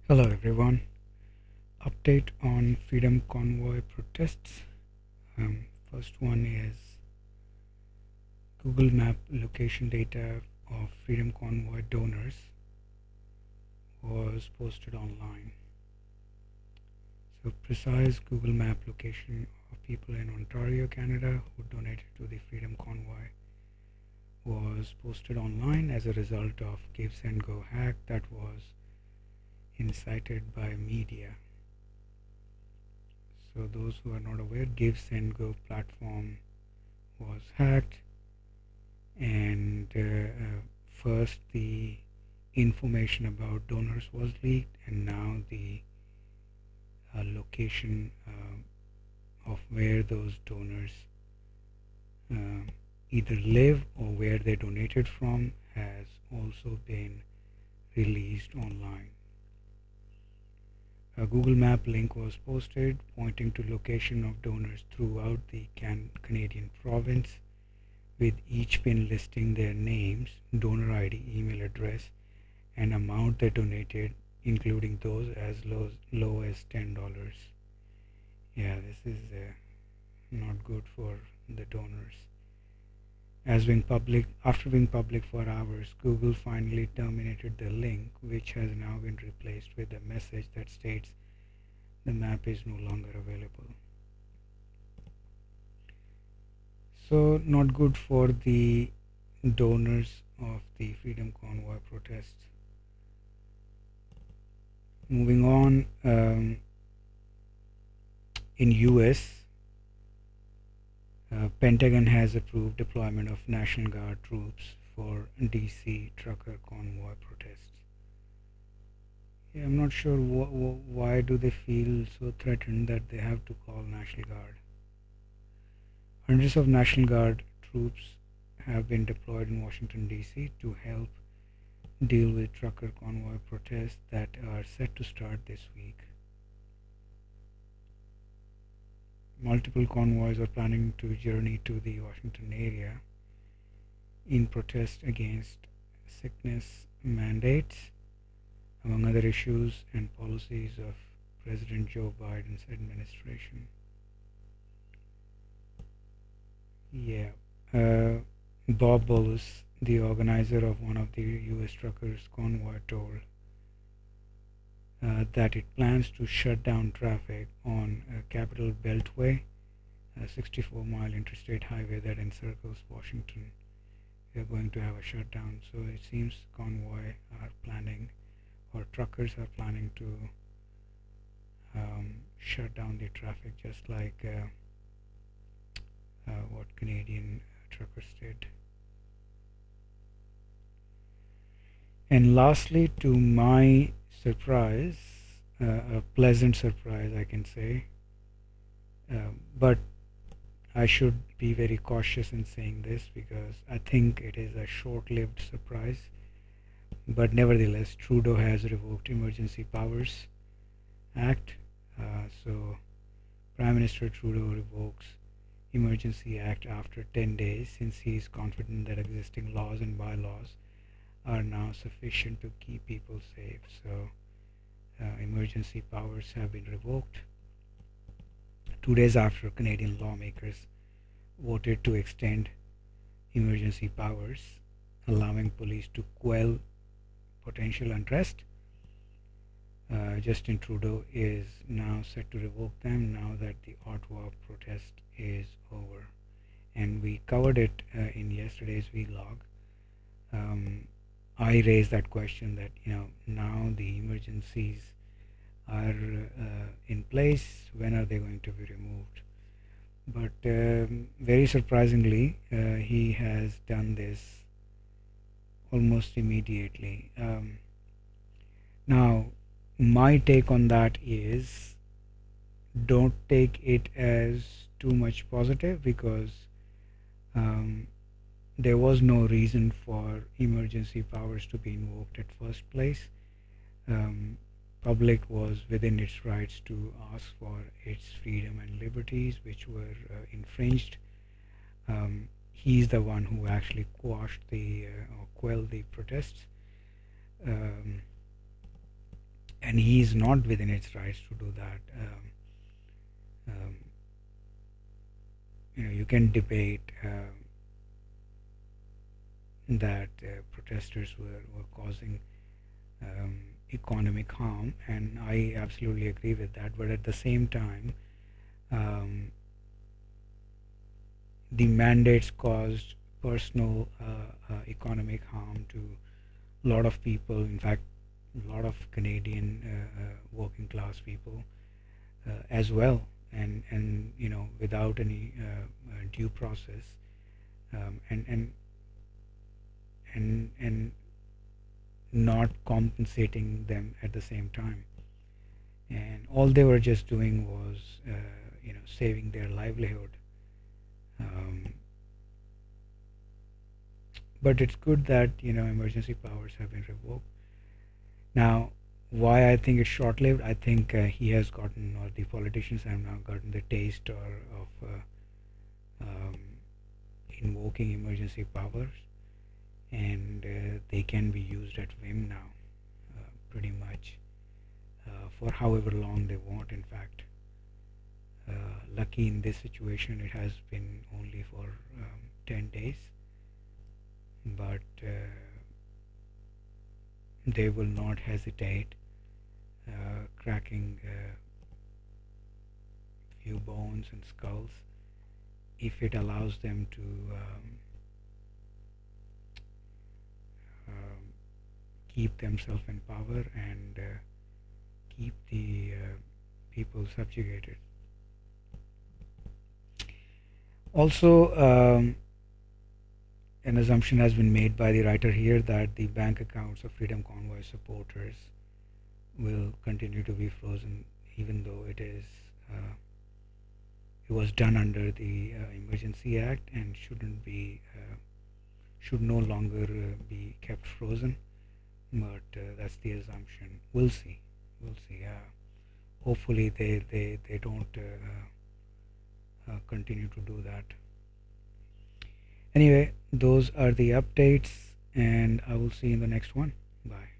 Hello everyone. Update on Freedom Convoy protests. First one is Google Map location data of Freedom Convoy donors was posted online. So precise Google Map location of people in Ontario, Canada who donated to the Freedom Convoy was posted online as a result of Give Send Go hack that was incited by media. So those who are not aware, Give Send Go platform was hacked, and first the information about donors was leaked, and now the location of where those donors uh, either live or where they donated from has also been released online. A Google Map link was posted pointing to location of donors throughout the Canadian province, with each pin listing their names, donor ID, email address, and amount they donated, including those as low as $10. Yeah, this is not good for the donors. After being public for hours, Google finally terminated the link, which has now been replaced with a message that states the map is no longer available. So, not good for the donors of the Freedom Convoy protests. Moving on, in US, Pentagon has approved deployment of National Guard troops for DC trucker convoy protests. Yeah, I'm not sure why do they feel so threatened that they have to call National Guard. Hundreds of National Guard troops have been deployed in Washington DC to help deal with trucker convoy protests that are set to start this week. Multiple convoys are planning to journey to the Washington area in protest against sickness mandates, among other issues and policies of President Joe Biden's administration. Yeah. Bob Bolus, the organizer of one of the US truckers' convoy, told that it plans to shut down traffic on Capitol Beltway, a 64-mile interstate highway that encircles Washington. We are going to have a shutdown. So it seems convoy are planning, or truckers are planning to shut down the traffic, just like what Canadian truckers did. And lastly, to my surprise, a pleasant surprise, I can say, but I should be very cautious in saying this because I think it is a short-lived surprise. But nevertheless, Trudeau has revoked Emergency Powers Act. So Prime Minister Trudeau revokes Emergency Act after 10 days, since he is confident that existing laws and bylaws are now sufficient to keep people safe. So emergency powers have been revoked 2 days after Canadian lawmakers voted to extend emergency powers, allowing police to quell potential unrest. Justin Trudeau is now set to revoke them now that the Ottawa protest is over. And we covered it in yesterday's vlog. I raised that question that now the emergencies are in place. When are they going to be removed? But very surprisingly, he has done this almost immediately. Now, my take on that is, don't take it as too much positive, because there was no reason for emergency powers to be invoked at first place. Public was within its rights to ask for its freedom and liberties, which were infringed. He's the one who actually quashed or quelled the protests. and he is not within its rights to do that. Um, you can debate that protesters were causing um, economic harm, and I absolutely agree with that. But at the same time, um, the mandates caused personal economic harm to a lot of people. In fact, a lot of Canadian working class people as well, and without any due process, um, and and and not compensating them at the same time. And all they were just doing was, saving their livelihood. Um, but it's good that emergency powers have been revoked. Now, why I think it's short-lived? I think he has gotten, or the politicians have now gotten the taste of um, invoking emergency powers, and they can be used at whim now, pretty much, for however long they want. In fact, lucky in this situation, it has been only for 10 days, but they will not hesitate cracking few bones and skulls if it allows them to um, keep themselves in power and keep the people subjugated. Also, an assumption has been made by the writer here that the bank accounts of Freedom Convoy supporters will continue to be frozen, even though it was done under the Emergency Act and should no longer be kept frozen. But that's the assumption. We'll see. We'll see. Hopefully, they don't continue to do that. Anyway, those are the updates, and I will see you in the next one. Bye.